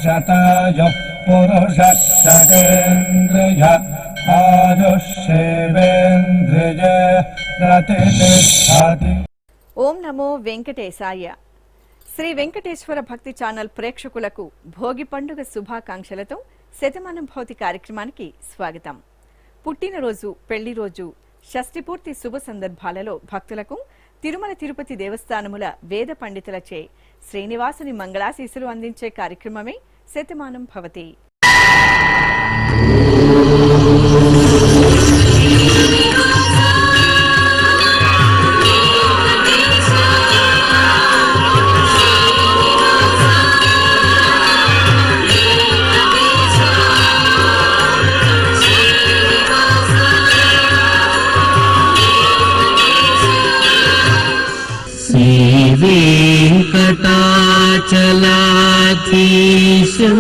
శతాయుః పురుషः శతేంద్రియ ఆయుష్యేవేంద్రియే ప్రతిష్ఠతి. ఓం నమో వెంకటేశాయ. శ్రీ వెంకటేశ్వర భక్తి ఛానల్ ప్రేక్షకులకు భోగి పండుగ శుభాకాంక్షలతో శతమానం భౌతి కార్యక్రమానికి స్వాగతం. పుట్టినరోజు, పెళ్లి రోజు, షష్ఠిపూర్తి శుభ సందర్భాలలో భక్తులకు తిరుమల తిరుపతి దేవస్థానముల వేద పండితులచే శ్రీనివాసుని మంగళాశీసులు అందించే కార్యక్రమమే శతమానం భవతి. వెంకటాచలాధీశం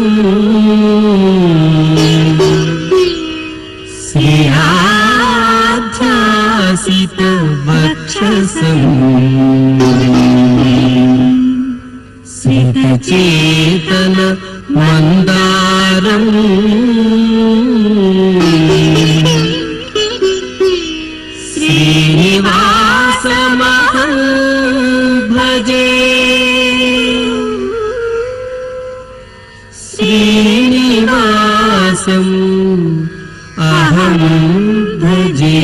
శ్రీయాధ్యాసిత వక్షసం సితచేతన మందారం శ్రీనివాసమహం భజే. శ్రీనివాసం అహం భజే.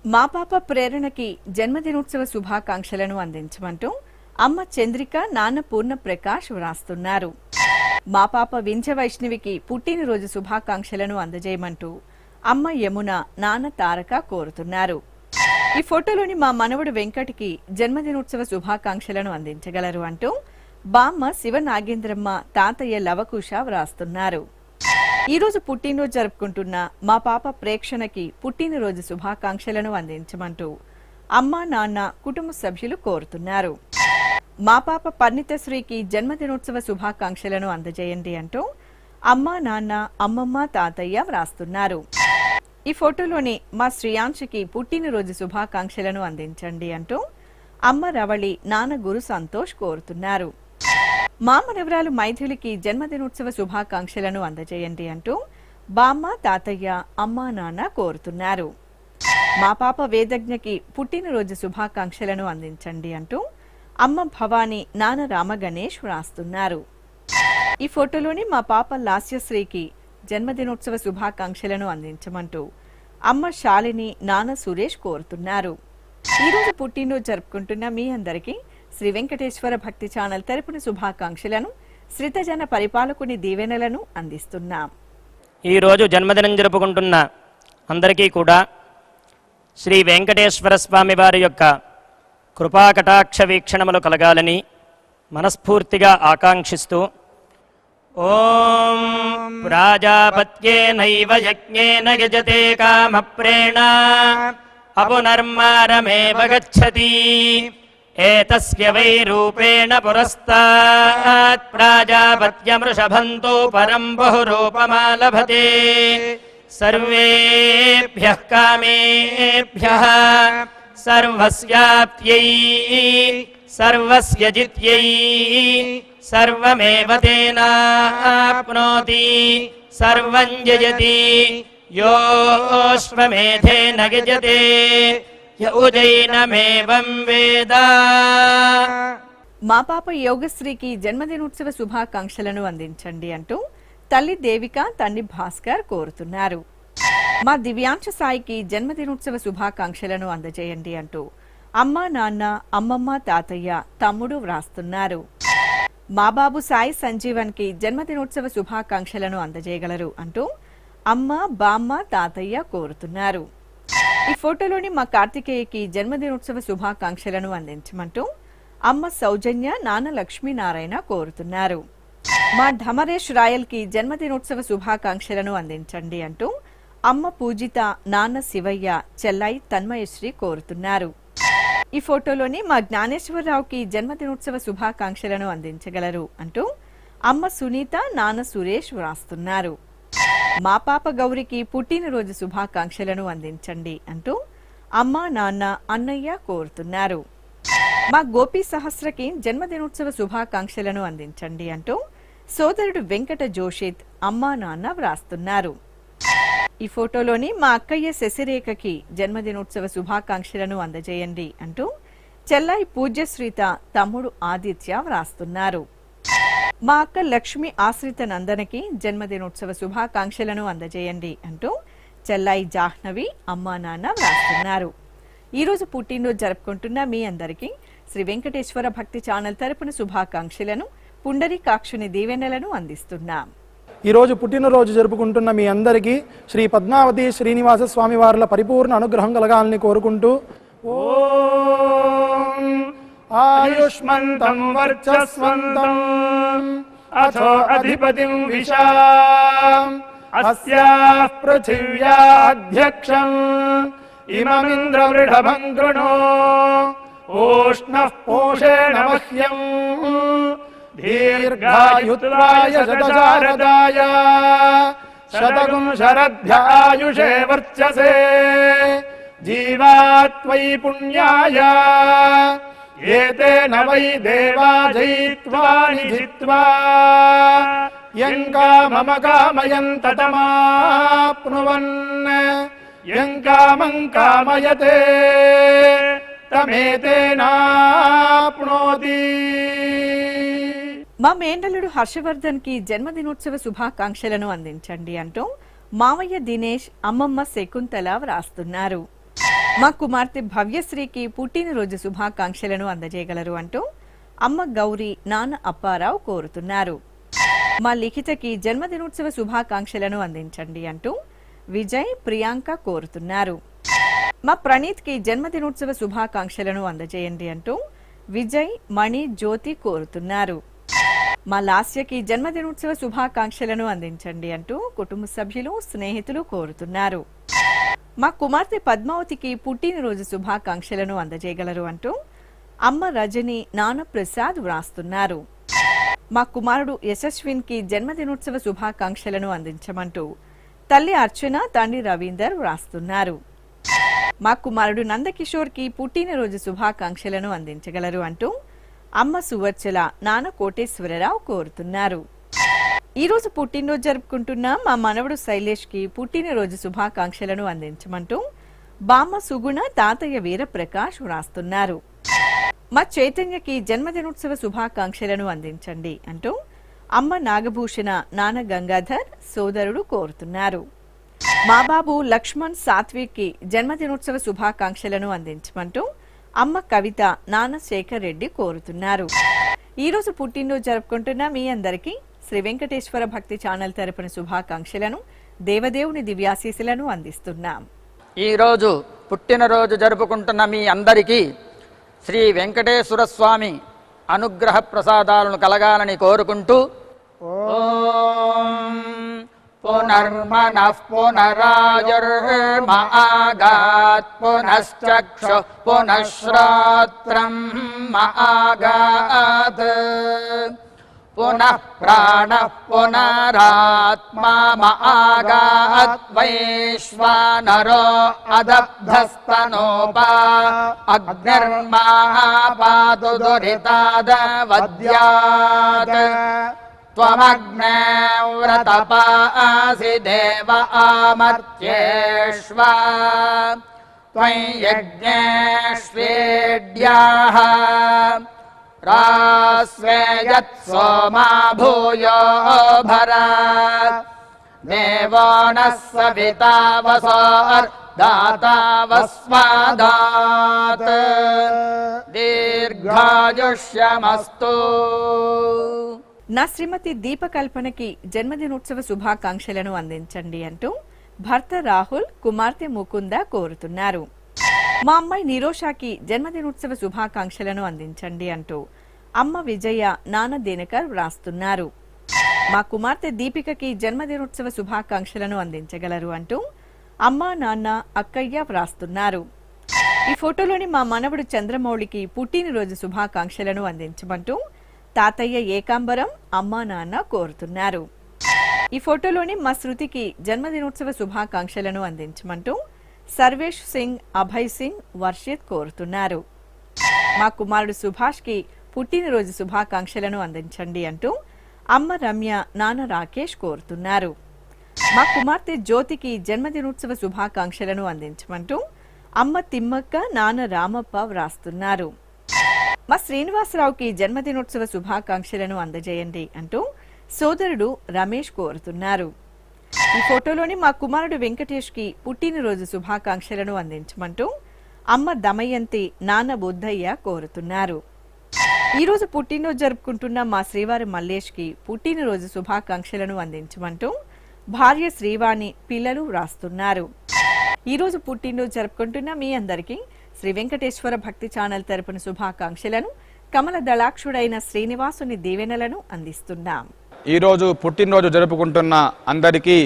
మా పాప ప్రేరణకి జన్మదినోత్సవ శుభాకాంక్షలను అందించమంటూ అమ్మ చంద్రిక, నాన్న పూర్ణ ప్రకాష్ వ్రాస్తున్నారు. మా పాప వింధ్య వైష్ణవికి పుట్టినరోజు శుభాకాంక్షలను అందజేయమంటూ అమ్మ యమున, నాన్న తారక కోరుతున్నారు. ఈ ఫోటోలోని మా మనవడు వెంకటికి జన్మదినోత్సవ శుభాకాంక్షలను అందించగలరు అంటూ బామ్మ శివ నాగేంద్రమ్మ, తాతయ్య లవకుశ వ్రాస్తున్నారు. ఈ రోజు పుట్టినరోజు జరుపుకుంటున్న మా పాప ప్రేక్షణకి పుట్టినరోజు శుభాకాంక్షలను అందించమంటూ అమ్మ, నాన్న, కుటుంబ సభ్యులు కోరుతున్నారు. మా పాప పరిణితశ్రీకి జన్మదినోత్సవ శుభాకాంక్షలను అందజేయండి అంటూ అమ్మ, నాన్న, అమ్మమ్మ, తాతయ్య వ్రాస్తున్నారు. ఈ ఫోటోలోని మా శ్రీయాంశకి పుట్టినరోజు శుభాకాంక్షలను అందించండి అంటూ అమ్మ రవళి, నాన్న గురు సంతోష్ కోరుతున్నారు. మా మనవరాలు మైథిలికి జన్మదినోత్సవ శుభాకాంక్షలను అందజేయండి అంటూ బామ్మ, తాతయ్య, అమ్మ, నాన్న కోరుతున్నారు. మా పాప వేదజ్ఞకి పుట్టినరోజు శుభాకాంక్షలను అందించండి అంటూ అమ్మ భవానీ, నాన్న రామగణేష్ వ్రాస్తున్నారు. ఈ ఫోటోలోని మా పాప లాస్యశ్రీకి జన్మదినోత్సవ శుభాకాంక్షలను అందించమంటూ అమ్మ శాలిని, నాన్న సురేష్ కోరుతున్నారు. ఈ రోజు పుట్టినరోజు జరుపుకుంటున్న మీ అందరికీ శ్రీ వెంకటేశ్వర భక్తి ఛానల్ తరపున శుభాకాంక్షలను, శ్రితజన పరిపాలకుని దీవెనలను అందిస్తున్నాం. ఈ రోజు జన్మదినం జరుపుకుంటున్న అందరికీ కూడా శ్రీ వెంకటేశ్వర స్వామి వారి యొక్క కృపాకటాక్ష వీక్షణములు కలగాలని మనస్ఫూర్తిగా ఆకాంక్షిస్తూ ఓం ప్రాజాపత్యేనైవ యజ్ఞేన యజతే కామప్రేణ అపునర్మారమేవ గచ్చతి ఏతస్య వై రూపేణ పురస్తాత్ ప్రాజాపత్యమృషభంతో పరం బహురూపమాలభతే సర్వేభ్యః కామేభ్యః సర్వస్యాప్త్యై సర్వస్య జిత్యై సర్వమేవ తేనాప్నోతి సర్వం జయతి యోష్వమేధేన గజతే య ఉజైనమేవం వేద. మా పాప యోగశ్రీకి జన్మదినోత్సవ శుభాకాంక్షలను అందించండి అంటూ తల్లి దేవిక, తండ్రి భాస్కర్ కోరుతున్నారు. మా దివ్యాంశ సాయికి జన్మదినోత్సవ శుభాకాంక్షలను అందజేయండి అంటూ అమ్మ, నాన్న, అమ్మమ్మ, తాతయ్య, తమ్ముడు వ్రాస్తున్నారు. మా బాబు సాయి సంజీవన్కి జన్మదినోత్సవ శుభాకాంక్షలను అందజేయగలరు అంటూ అమ్మ, బామ్మ, తాతయ్య కోరుతున్నారు. ఈ ఫోటోలోని మా కార్తికేయకి జన్మదినోత్సవ శుభాకాంక్షలను అందించమంటూ అమ్మ సౌజన్య, నాన్న లక్ష్మీనారాయణ కోరుతున్నారు. మా ఢమరేష్ రాయల్కి జన్మదినోత్సవ శుభాకాంక్షలను అందించండి అంటూ అమ్మ పూజిత, నాన్న శివయ్య, చెల్లై తన్మయశ్రీ కోరుతున్నారు. ఈ ఫోటోలోని మా జ్ఞానేశ్వరరావుకి జన్మదినోత్సవ శుభాకాంక్షలను అందించగలరు అంటూ అమ్మ సునీత, నాన్న సురేష్ వ్రాస్తున్నారు. మా పాప గౌరికి పుట్టినరోజు శుభాకాంక్షలను అందించండి అంటూ అమ్మ, నాన్న, అన్నయ్య కోరుతున్నారు. మా గోపి సహస్రకి జన్మదినోత్సవ శుభాకాంక్షలను అందించండి అంటూ సోదరుడు వెంకట జోషిత్ అమ్మా నాన్న వ్రాస్తున్నారు. ఈ ఫోటోలోని మా అక్కయ్య శశిరేఖకి జన్మదినోత్సవ శుభాకాంక్షలను అందజేయండి అంటూ చెల్లాయి పూజ్యశ్రీత తమ్ముడు ఆదిత్య వ్రాస్తున్నారు. మా అక్క లక్ష్మి ఆశ్రిత నందనకి జన్మదినోత్సవ శుభాకాంక్షలను అందజేయండి అంటూ చెల్లాయి జాహ్నవి అమ్మా నాన్న వ్రాస్తున్నారు. ఈరోజు పుట్టినరోజు జరుపుకుంటున్న మీ అందరికీ శ్రీ వెంకటేశ్వర భక్తి ఛానల్ తరపున శుభాకాంక్షలను పుండరీకాక్షుని దీవెనలను అందిస్తున్నాం. ఈరోజు పుట్టినరోజు జరుపుకుంటున్న మీ అందరికీ శ్రీ పద్మావతి శ్రీనివాస స్వామి వార్ల పరిపూర్ణ అనుగ్రహం కలగాలని కోరుకుంటూ ఓం ఆయుష్మంతం వర్చస్వంతం అథో అధిపతిం విశాం అస్యాః పృథివ్యాధ్యక్షం ఇమమింద్రవృఢభం కృణో ఓష్ణః పోషేణ మహ్యం దీర్ఘాయుత్వాయ శతశారదాయ శతగుం శరధ్యాయుషే వర్చసే జీవాత్వై పుణ్యాయ ఏతేన వై దేవా జయిత్వా నిజిత్వా యం కామమ కామయంత తమాప్నువన్ యం కామం కామయతే తమేతేనాప్నోతి. మా మేనల్లుడు హర్షవర్ధన్ కి జన్మదినోత్సవ శుభాకాంక్షలను అందించండి అంటూ మావయ్య దినేష్ అమ్మమ్మ శకుంతల వ్రాస్తున్నారు. మా కుమార్తె భవ్యశ్రీకి పుట్టినరోజు శుభాకాంక్షలను అందజేయగలరు అంటూ అమ్మ గౌరీ నాన్న అప్పారావు కోరుతున్నారు. మా లిఖితకి జన్మదినోత్సవ శుభాకాంక్షలను అందించండి అంటూ విజయ్ ప్రియాంక కోరుతున్నారు. మా ప్రణీత్ కి జన్మదినోత్సవ శుభాకాంక్షలను అందజేయండి అంటూ విజయ్ మణి జ్యోతి కోరుతున్నారు. మా లాస్యకి జన్మదినోత్సవ శుభాకాంక్షలను అందించండి అంటూ కుటుంబ సభ్యులు స్నేహితులు కోరుతున్నారు. మా కుమార్తె పద్మావతికి పుట్టినరోజు శుభాకాంక్షలను అందజేయగలరు అంటూ అమ్మ రజని నాన్న ప్రసాద్ వ్రాస్తున్నారు. మా కుమారుడు యశస్విన్ కి జన్మదినోత్సవ శుభాకాంక్షలను అందించమంటూ తల్లి అర్చన తండ్రి రవీందర్ వ్రాస్తున్నారు. మా కుమారుడు నందకిషోర్ కి పుట్టినరోజు శుభాకాంక్షలను అందించగలరు అంటూ అమ్మ సువర్చల నాన్న కోటేశ్వరరావు కోరుతున్నారు. ఈరోజు పుట్టినరోజు జరుపుకుంటున్న మా మనవడు శైలేష్ కి పుట్టినరోజు శుభాకాంక్షలను అందించమంటూ బామ్మ సుగుణ తాతయ్య వీరప్రకాష్ వ్రాస్తున్నారు. మా చైతన్యకి జన్మదినోత్సవ శుభాకాంక్షలను అందించండి అంటూ అమ్మ నాగభూషణ నాన్న గంగాధర్ సోదరుడు కోరుతున్నారు. మా బాబు లక్ష్మణ్ సాత్విక్ కి జన్మదినోత్సవ శుభాకాంక్షలను అందించమంటూ అమ్మ కవిత నాన్న శేఖర్ రెడ్డి కోరుతున్నారు. ఈరోజు పుట్టినరోజు జరుపుకుంటున్న మీ అందరికీ శ్రీ వెంకటేశ్వర భక్తి ఛానల్ తరపున శుభాకాంక్షలను దేవదేవుని దివ్యాశీస్సులను అందిస్తున్నాం. ఈరోజు పుట్టినరోజు జరుపుకుంటున్న మీ అందరికీ శ్రీ వెంకటేశ్వర స్వామి అనుగ్రహ ప్రసాదాలను కలగాలని కోరుకుంటూ ఓం పునర్మనః పునరాయుర్మాగాత్ పునశ్చక్షు పునఃశ్రోత్రం మాగాత్ పునః ప్రాణః పునరాత్మా మాగాత్ వైశ్వానరో అదబ్ధస్తనోపా అగ్నిర్మాపాతు దురితాదవద్యాత్ త్వమగ్నే వ్రతపాసి దేవ ఆమర్త్యేష్వ త్వం యజ్ఞేష్వేడ్యాః రాస్వేయత్ సోమా భూయో భర దేవో నః సవితా వసోర్దాతా వస్మాదాత్ దీర్ఘాయుష్యమస్తు. నా శ్రీమతి దీపకల్పనకి జన్మదినోత్సవ శుభాకాంక్షలను అందించండి అంటూ భర్త రాహుల్ కుమార్తె ముకుంద కోరుతున్నారు. మా అమ్మాయి నిరోషాకి జన్మదినోత్సవ శుభాకాంక్షలను అందించండి అంటూ అమ్మ విజయ నాన్న దినకర్ వ్రాస్తున్నారు. మా కుమార్తె దీపికకి జన్మదినోత్సవ శుభాకాంక్షలను అందించగలరు అంటూ అమ్మ నాన్న అక్కయ్య వ్రాస్తున్నారు. ఈ ఫోటోలోని మా మనవడు చంద్రమౌళికి పుట్టినరోజు శుభాకాంక్షలను అందించమంటూ తాతయ్య ఏకాంబరం అమ్మా నాన్న కోరుతున్నారు. ఈ ఫోటోలోని మా శృతికి జన్మదినోత్సవ శుభాకాంక్షలను అందించమంటూ సర్వేష్ సింగ్ అభయ్ సింగ్ వర్షిత్ కోరుతున్నారు. మా కుమారుడు సుభాష్కి పుట్టినరోజు శుభాకాంక్షలను అందించండి అంటూ అమ్మ రమ్య నాన్న రాకేష్ కోరుతున్నారు. మా కుమార్తె జ్యోతికి జన్మదినోత్సవ శుభాకాంక్షలను అందించమంటూ అమ్మ తిమ్మక్క నాన్న రామప్ప వ్రాస్తున్నారు. మా శ్రీనివాసరావుకి జన్మదినోత్సవ శుభాకాంక్షలను అందజేయండి అంటూ సోదరుడు రమేష్ కోరుతున్నారు. ఈ ఫోటోలోని మా కుమారుడు వెంకటేష్కి పుట్టినరోజు శుభాకాంక్షలను అందించమంటూ అమ్మ దమయంతి నాన్న బుద్ధయ్య కోరుతున్నారు. ఈరోజు పుట్టినరోజు జరుపుకుంటున్న మా శ్రీవారి మల్లేష్కి పుట్టినరోజు శుభాకాంక్షలను అందించమంటూ భార్య శ్రీవాణి పిల్లలు వ్రాస్తున్నారు. ఈరోజు పుట్టినరోజు జరుపుకుంటున్న మీ అందరికీ శ్రీ వెంకటేశ్వర భక్తి ఛానల్ తరపున శుభాకాంక్షలను కమల దళాక్షుడైన శ్రీనివాసుని దీవెనలను అందిస్తున్నాం. ఈరోజు పుట్టినరోజు జరుపుకుంటున్న అందరికీ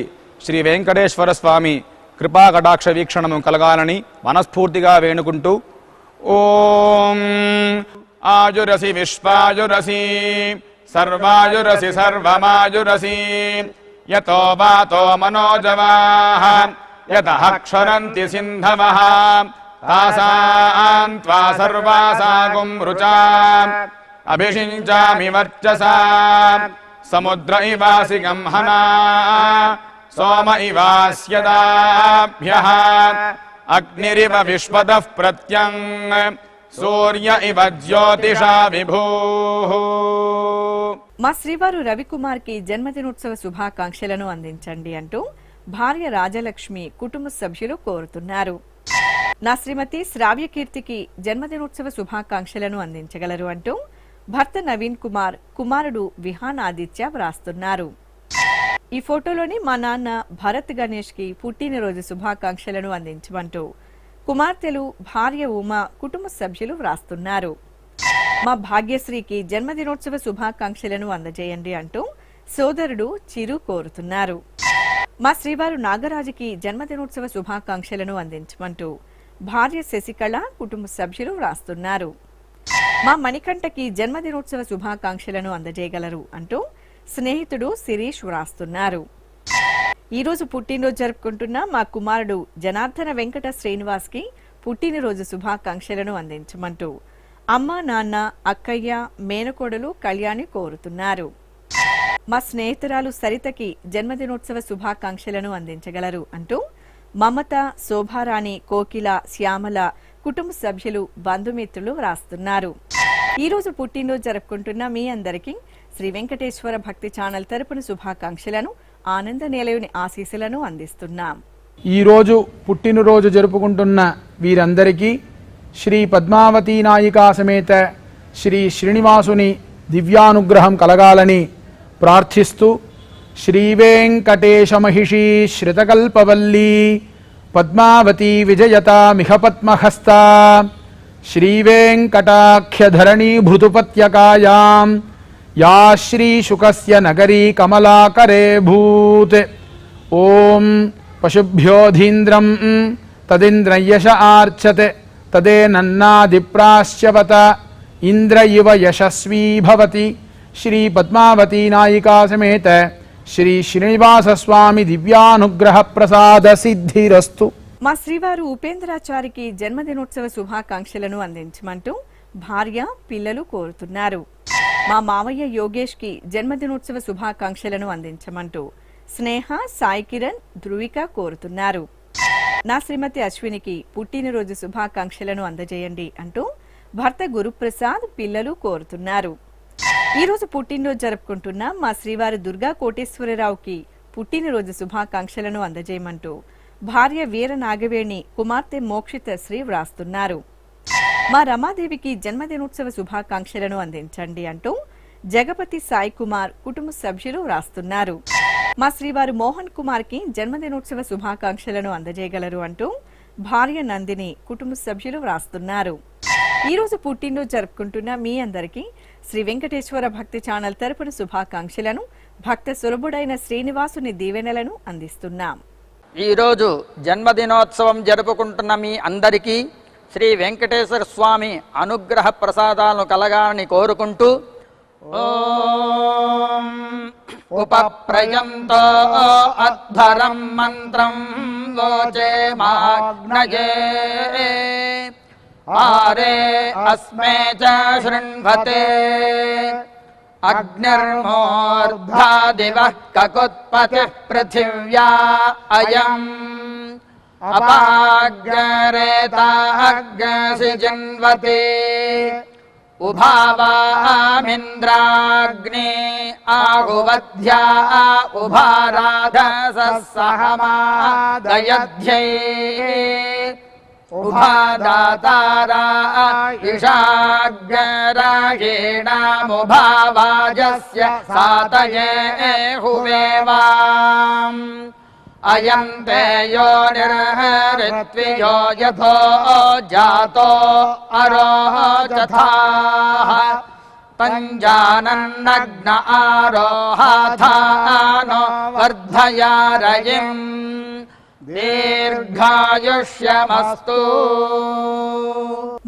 శ్రీ వెంకటేశ్వర స్వామి కృపా కటాక్ష వీక్షణము కలగాలని మనస్ఫూర్తిగా వేణుకుంటూ ఓం ఆయురసి విశ్వాయురసి సర్వాయురసి సర్వమాయురసి యతో వాతో మనోజవాః యతః క్షరంతి సింధవః తాసాం త్వా సర్వాసాగుం రుచాం అభిషించామి వర్చసా సముద్ర ఇవాసి గంహనా సోమ ఇవాస్యదాభ్యః అగ్నిరివ విశ్వతః ప్రత్యం సూర్య ఇవ జ్యోతిషా విభూః. మా శ్రీవారు రవికుమార్ కి జన్మదినోత్సవ శుభాకాంక్షలను అందించండి అంటూ భార్య రాజలక్ష్మి కుటుంబ సభ్యులు కోరుతున్నారు. నా శ్రీమతి శ్రావ్యకీర్తికి జన్మదినోత్సవ శుభాకాంక్షలను అందించగలరు అంటూ భర్త నవీన్ కుమార్ కుమారుడు విహాన్ ఆదిత్య వ్రాస్తున్నారు. ఈ ఫోటోలోని మా నాన్న భరత్ గణేష్ కి పుట్టినరోజు శుభాకాంక్షలను అందించమంటూ కుమార్తెలు భార్య ఉమా కుటుంబ సభ్యులు వ్రాస్తున్నారు. మా భాగ్యశ్రీకి జన్మదినోత్సవ శుభాకాంక్షలను అందజేయండి అంటూ సోదరుడు చిరు కోరుతున్నారు. మా శ్రీవారు నాగరాజుకి జన్మదినోత్సవ శుభాకాంక్షలను అందించమంటూ భార్య శశికళ కుటుంబ సభ్యులు వ్రాస్తున్నారు. మా మణికంఠకి జన్మదినోత్సవ శుభాకాంక్షలను అందజేయగలరు అంటూ స్నేహితుడు శిరీష్ వ్రాస్తున్నారు. ఈరోజు పుట్టినరోజు జరుపుకుంటున్న మా కుమారుడు జనార్దన వెంకట శ్రీనివాస్ కి పుట్టినరోజు శుభాకాంక్షలను అందించమంటూ అమ్మ నాన్న అక్కయ్య మేనకోడలు కళ్యాణి కోరుతున్నారు. మా స్నేహితురాలు సరితకి జన్మదినోత్సవ శుభాకాంక్షలను అందించగలరు అంటూ మమత శోభారాణి కోకిల శ్యామల కుటుంబ సభ్యులు బంధుమిత్రులు వ్రాస్తున్నారు. ఈరోజు పుట్టినరోజు జరుపుకుంటున్న మీ అందరికీ శ్రీ వెంకటేశ్వర భక్తి ఛానల్ తరపున శుభాకాంక్షలను ఆనంద నిలయుని ఆశీస్సులను అందిస్తున్నాం. ఈరోజు పుట్టినరోజు జరుపుకుంటున్న వీరందరికీ శ్రీ పద్మావతీ నాయికా సమేత శ్రీ శ్రీనివాసుని దివ్యానుగ్రహం కలగాలని ప్రార్థిస్తూ శ్రీ వెంకటేశ మహిషీ శ్రితకల్పవల్లీ పద్మావతీ విజయత మిహ పద్మహస్త శ్రీ వెంకటాఖ్యధరణీ భృతుపత్యకాయాం యా శ్రీ శుకస్య నగరీ కమలాకరే భూత్. ఓం పశుభ్యోధీంద్రం తదింద్రం యశ ఆర్చతే తదేనన్నాదిప్రాశ్యవత ఇంద్ర ఇవ యశస్వీ భవతి. శ్రీ పద్మావతీ నాయికా సమేత శ్రీ శ్రీనివాస స్వామి దివ్యానుగ్రహ ప్రసాద సిద్ధిరస్తు. మా శ్రీవారు ఉపేంద్రాచారికి జన్మదినోత్సవ శుభాకాంక్షలను అందించమంటూ భార్య పిల్లలు కోరుతున్నారు. మా మామయ్య యోగేష్ కి జన్మదినోత్సవ శుభాకాంక్షలను అందించమంటూ స్నేహ సాయి కిరణ్ ధృవిక కోరుతున్నారు. నా శ్రీమతి అశ్వినికి పుట్టినరోజు శుభాకాంక్షలను అందజేయండి అంటూ భర్త గురుప్రసాద్ పిల్లలు కోరుతున్నారు. ఈరోజు పుట్టినరోజు జరుపుకుంటున్న మా శ్రీవారి దుర్గా కోటేశ్వరరావుకి పుట్టినరోజు శుభాకాంక్షలను అందజేయమంటూ భార్య వీర నాగవేణి కుమార్తె మోక్షిత శ్రీ వ్రాస్తున్నారు. మా రమాదేవికి జన్మదినోత్సవ శుభాకాంక్షలను అందించండి అంటూ జగపతి సాయి కుమార్ కుటుంబ సభ్యులు వ్రాస్తున్నారు. మా శ్రీవారు మోహన్ కుమార్ కి జన్మదినోత్సవ శుభాకాంక్షలను అందజేయగలరు అంటూ భార్య నందిని కుటుంబ సభ్యులు వ్రాస్తున్నారు. ఈరోజు పుట్టినరోజు జరుపుకుంటున్న మీ అందరికీ శ్రీ వెంకటేశ్వర భక్తి ఛానల్ తరపున శుభాకాంక్షలను భక్త సులభుడైన శ్రీనివాసుని దీవెనలను అందిస్తున్నాం. ఈరోజు జన్మదినోత్సవం జరుపుకుంటున్న మీ అందరికీ శ్రీ వెంకటేశ్వర స్వామి అనుగ్రహ ప్రసాదాలను కలగాలని కోరుకుంటూ ఓం ఉపప్రయంతో అధ్వరం మంత్రం లోచే మాగ్నయే आरे अस्मे च शृण्वते अग्निर्मूर्धा दिवः ककुत्पतिः पृथिव्या अयम् अपाग्रेताग्रसि जिन्वते उभावामिन्द्राग्ने आहुवध्या उभाराधसः सहमादयध्यै उभादातारा इषाग्रायेणामुभावाजस्य सातये हुवेवाम् अयन्ते यो निर्हरित्वियो यथो जातो अरोचथाः तञ्जानन्नग्न आरोहाथानो वर्धया रयिम् దీర్ఘాయుష్యమస్తు.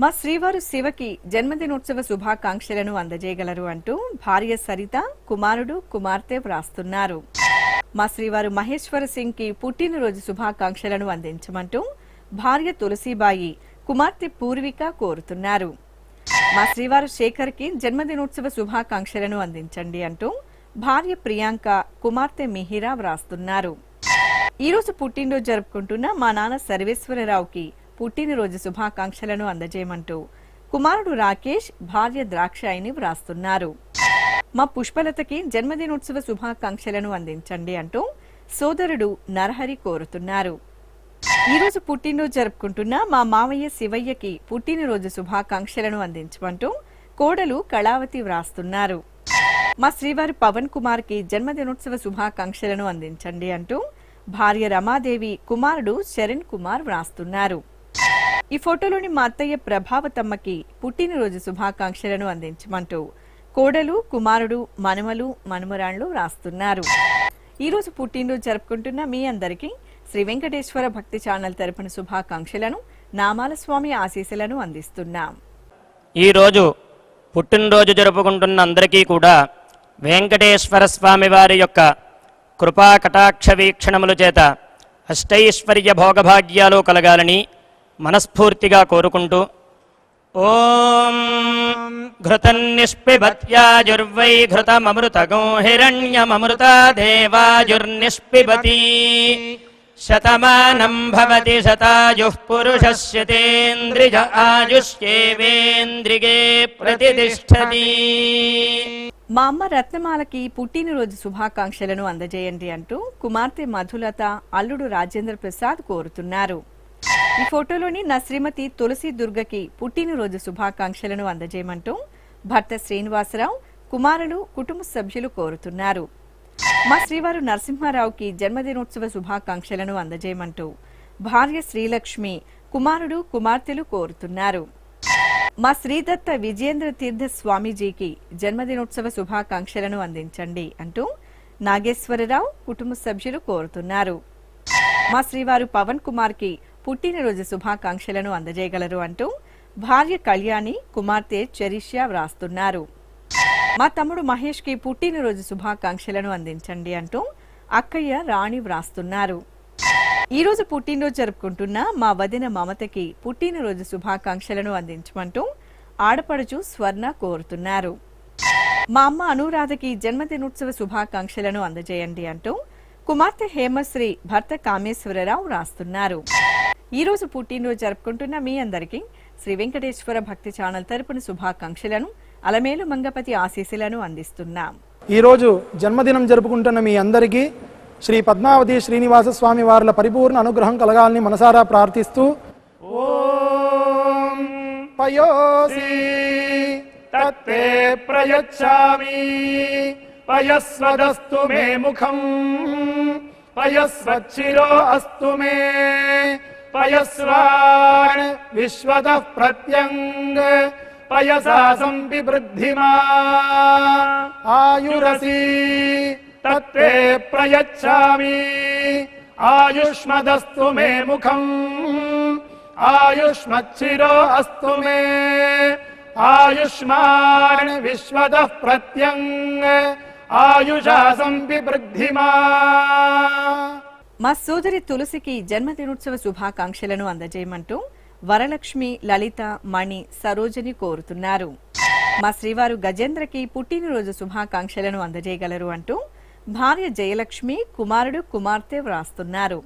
మా శ్రీవారు శివకి జన్మదినోత్సవ శుభాకాంక్షలను అందజేయగలరు అంటూ భార్య సరిత, కుమారుడు, కుమార్తె వ్రాస్తున్నారు. మా శ్రీవారు మహేశ్వర సింగ్ కి పుట్టినరోజు శుభాకాంక్షలను అందించమంటూ భార్య తులసీబాయి, కుమార్తె పూర్విక కోరుతున్నారు. మా శ్రీవారు శేఖర్ కి జన్మదినోత్సవ శుభాకాంక్షలను అందించండి అంటూ భార్య ప్రియాంక, కుమార్తె మిహిరా వ్రాస్తున్నారు. ఈ రోజు పుట్టినరోజు జరుపుకుంటున్న మా నాన్న సర్వేశ్వరరావుకి పుట్టినరోజు శుభాకాంక్షలను అందజేయమంటూ కుమారుడు రాకేష్, భార్య ద్రాక్షాయిని వ్రాస్తున్నారు. మా పుష్పలతకి జన్మదినోత్సవ శుభాకాంక్షలను అందించండి అంటూ సోదరుడు నరహరి కోరుతున్నారు. ఈ రోజు పుట్టినరోజు జరుపుకుంటున్న మా మావయ్య శివయ్యకి పుట్టినరోజు శుభాకాంక్షలను అందించమంటూ కోడలు కళావతి వ్రాస్తున్నారు. మా శ్రీవారి పవన్ కుమార్ కి జన్మదినోత్సవ శుభాకాంక్షలను అందించండి అంటూ భార్య రమాదేవి, కుమారుడు శరణ్ కుమార్ వ్రాస్తున్నారు. ఈ ఫోటోలోని మా అత్తయ్య ప్రభావతమ్మకి పుట్టినరోజు శుభాకాంక్షలను అందించమంటూ కోడలు, కుమారుడు, మనుమలు, మనుమరాళ్లు వ్రాస్తున్నారు. ఈ రోజు పుట్టినరోజు జరుపుకుంటున్న మీ అందరికీ శ్రీ వెంకటేశ్వర భక్తి ఛానల్ తరపున శుభాకాంక్షలను, నామాల స్వామి ఆశీస్సులను అందిస్తున్నాం. ఈరోజు పుట్టినరోజు జరుపుకుంటున్న అందరికీ కూడా వెంకటేశ్వర స్వామి వారి యొక్క కృపా కటాక్ష వీక్షణముల చేత అష్టైశ్వర్య భోగభాగ్యాలు కలగాలని మనస్ఫూర్తిగా కోరుకుంటూ ఓం ఘృతన్నిష్పిబత్యాజుర్వై ఘృతమమృతగో హిరణ్యమమృత దేవాజుర్నిష్పిబతి శతమానం భవతి శతాయుః పురుషస్యతేంద్రియ ఆయుష్యేవేంద్రిగే ప్రతిష్టతి. మా అమ్మ రత్నమాలకి పుట్టినరోజు శుభాకాంక్షలను అందజేయండి అంటూ కుమార్తె మధులత, అల్లుడు రాజేంద్ర ప్రసాద్ కోరుతున్నారు. ఈ ఫోటోలోని నా శ్రీమతి తులసి దుర్గకి పుట్టినరోజు శుభాకాంక్షలను అందజేయమంటూ భర్త శ్రీనివాసరావు, కుమారులు, కుటుంబ సభ్యులు కోరుతున్నారు. మా శ్రీవారు నరసింహారావుకి జన్మదినోత్సవ శుభాకాంక్షలను అందజేయమంటూ భార్య శ్రీలక్ష్మి, కుమారుడు, కుమార్తెలు కోరుతున్నారు. మా శ్రీదత్త విజయేంద్ర తీర్థ స్వామీజీకి జన్మదినోత్సవ శుభాకాంక్షలను అందించండి అంటూ నాగేశ్వరరావు, కుటుంబ సభ్యులు కోరుతున్నారు. మా శ్రీవారు పవన్ కుమార్ కి పుట్టినరోజు శుభాకాంక్షలను అందజేయగలరు అంటూ భార్య కళ్యాణి, కుమార్తె చెరిష్యా వ్రాస్తున్నారు. మా తమ్ముడు మహేష్ కి పుట్టినరోజు శుభాకాంక్షలను అందించండి అంటూ అక్కయ్య రాణి వ్రాస్తున్నారు. ఈ రోజు పుట్టినరోజు జరుపుకుంటున్న మా వదిన మమతకి పుట్టినరోజు శుభాకాంక్షలను అందించమంటూ ఆడపడుచు స్వర్ణ కోరుతున్నారు. మా అమ్మ అనురాధకి జన్మదినోత్సవ శుభాకాంక్షలను అందజేయండి అంటూ కుమార్తె హేమశ్రీ, భర్త కామేశ్వరరావు రాస్తున్నారు. ఈ రోజు పుట్టినరోజు జరుపుకుంటున్న మీ అందరికీ శ్రీ వెంకటేశ్వర భక్తి ఛానల్ తరపున శుభాకాంక్షలను, అలమేలు మంగపతి ఆశీస్సులను అందిస్తున్నాం. ఈ రోజు జన్మదినం జరుపుకుంటున్న మీ అందరికీ శ్రీ పద్మావతి శ్రీనివాస స్వామి వార్ల పరిపూర్ణ అనుగ్రహం కలగాలని మనసారా ప్రార్థిస్తూ ఓం పయోసి తత్తే ప్రయచ్ఛామి పయస్వదస్తు మే ముఖం పయస్వచ్చిరో అస్తు మే పయస్వాన్ విశ్వతః ప్రత్యంగ పయసా సంపివృద్ధిమా ఆయురసి తత్తే ప్రయచ్ఛామి ఆయుష్మదస్తు మే ముఖం ఆయుష్మచ్చిరో అస్తు మే ఆయుష్మాన్ విశ్వతః ప్రత్యంగ ఆయుషా సంపివృద్ధిమా. మా సోదరి తులసికి జన్మదినోత్సవ శుభాకాంక్షలను అందజేయమంటూ వరలక్ష్మి, లలిత, మణి, సరోజని కోరుతున్నారు. మా శ్రీవారు గజేంద్రకి పుట్టినరోజు శుభాకాంక్షలను అందజేయగలరు అంటూ భార్య జయలక్ష్మి, కుమారుడు, కుమార్తె వ్రాస్తున్నారు.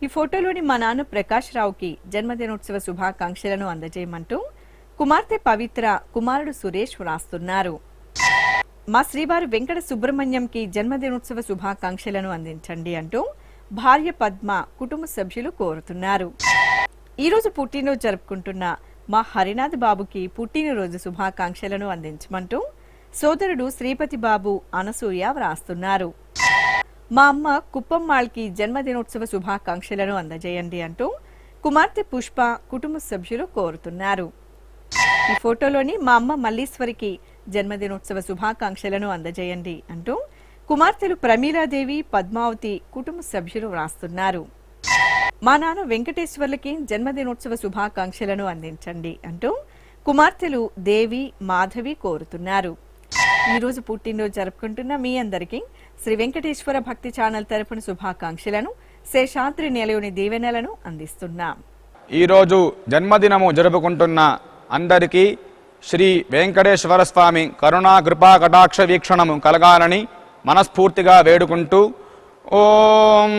ఈ ఫోటోలోని మా నాన్న ప్రకాష్ రావుకి జన్మదినోత్సవ శుభాకాంక్షలను అందజేయమంటూ కుమార్తె పవిత్ర, కుమారుడు సురేష్ వ్రాస్తున్నారు. మా శ్రీవారు వెంకట సుబ్రహ్మణ్యంకి జన్మదినోత్సవ శుభాకాంక్షలను అందించండి అంటూ భార్య పద్మ, కుటుంబ సభ్యులు కోరుతున్నారు. ఈరోజు పుట్టినరోజు జరుపుకుంటున్న మా హరినాథ్ బాబుకి పుట్టినరోజు శుభాకాంక్షలను అందించమంటూ సోదరుడు శ్రీపతి బాబు, అనసూయ వ్రాస్తున్నారు. మా అమ్మ కుప్పమ్మాళ్ళకి జన్మదినోత్సవ శుభాకాంక్షలను అందజేయండి అంటూ కుమార్తె పుష్ప, కుటుంబ సభ్యులు కోరుతున్నారు. ఈ ఫోటోలోని మా అమ్మ మల్లీశ్వరికి జన్మదినోత్సవ శుభాకాంక్షలను అందజేయండి అంటూ కుమార్తెలు ప్రమీలాదేవి, పద్మావతి, కుటుంబ సభ్యులు వ్రాస్తున్నారు. మా నాన్న వెంకటేశ్వర్లకి జన్మదినోత్సవ శుభాకాంక్షలను అందించండి అంటూ కుమార్తెలు దేవి, మాధవి కోరుతున్నారు. ఈరోజు పుట్టినరోజు జరుపుకుంటున్న మీ అందరికీ శ్రీ వెంకటేశ్వర భక్తి ఛానల్ తరపున శుభాకాంక్షలను, శేషాద్రి నిలయుని దీవెనలను అందిస్తున్నాం. ఈరోజు జన్మదినము జరుపుకుంటున్న అందరికీ శ్రీ వెంకటేశ్వర స్వామి కరుణా కృపా కటాక్ష వీక్షణము కలగాలని మనస్ఫూర్తిగా వేడుకుంటూ ఓం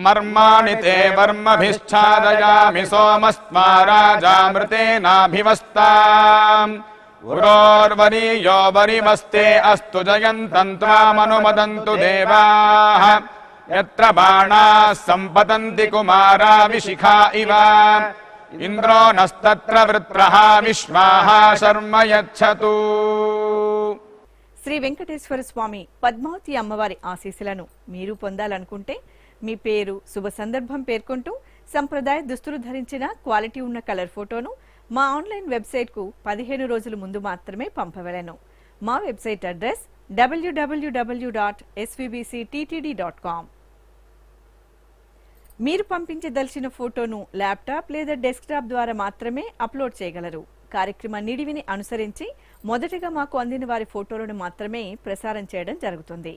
మర్మాణి తే వర్మభిశ్చాదయామి సోమస్మారాజామృతేనాభివస్తాం గురోర్వరీయో వరిమస్తే అస్తు జయంతం త్వామనుమదంతు దేవాః యత్ర బాణాః సంపతంతి కుమారా విశిఖా ఇవ ఇంద్రో నస్తత్ర వృత్రః విశ్వాః శర్మ యచ్చతు. శ్రీ వెంకటేశ్వర స్వామి, పద్మావతి అమ్మవారి ఆశీస్సులను మీరు పొందాలనుకుంటే మీ పేరు, శుభ సందర్భం పేర్కొంటూ సంప్రదాయ దుస్తులు ధరించిన క్వాలిటీ ఉన్న కలర్ ఫోటోను మా ఆన్లైన్ వెబ్సైట్కు 15 రోజుల ముందు మాత్రమే పంపవలెను. మా వెబ్సైట్ అడ్రస్ www.svbcttd.com. మీరు పంపించదలిచిన ఫోటోను ల్యాప్టాప్ లేదా డెస్క్టాప్ ద్వారా మాత్రమే అప్లోడ్ చేయగలరు. కార్యక్రమ నిడివిని అనుసరించి మొదటగా మాకు అందిన వారి ఫోటోలను మాత్రమే ప్రసారం చేయడం జరుగుతుంది.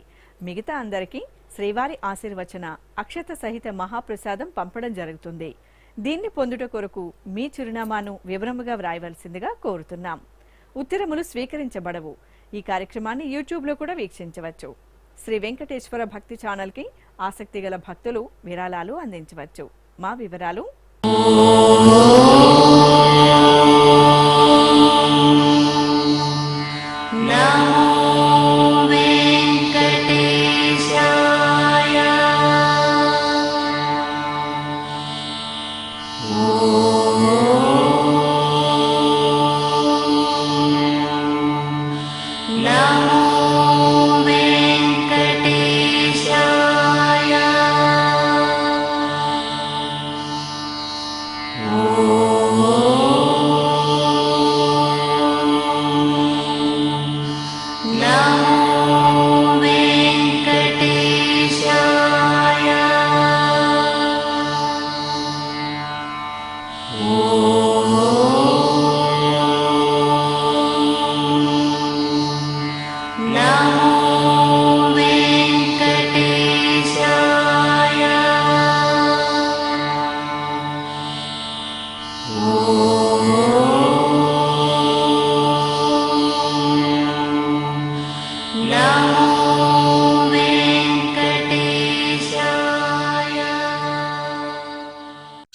మిగతా అందరికీ శ్రీవారి ఆశీర్వచన, అక్షత సహిత మహాప్రసాదం పంపడం జరుగుతుంది. దీన్ని పొందుట కొరకు మీ చిరునామాను వివరముగా వ్రాయవలసిందిగా కోరుతున్నాం. ఉత్తరములు స్వీకరించబడవు. ఈ కార్యక్రమాన్ని యూట్యూబ్లో కూడా వీక్షించవచ్చు. శ్రీ వెంకటేశ్వర భక్తి ఛానల్కి ఆసక్తి గల భక్తులు విరాళాలు అందించవచ్చు. మా వివరాలు: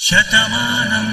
శతమానం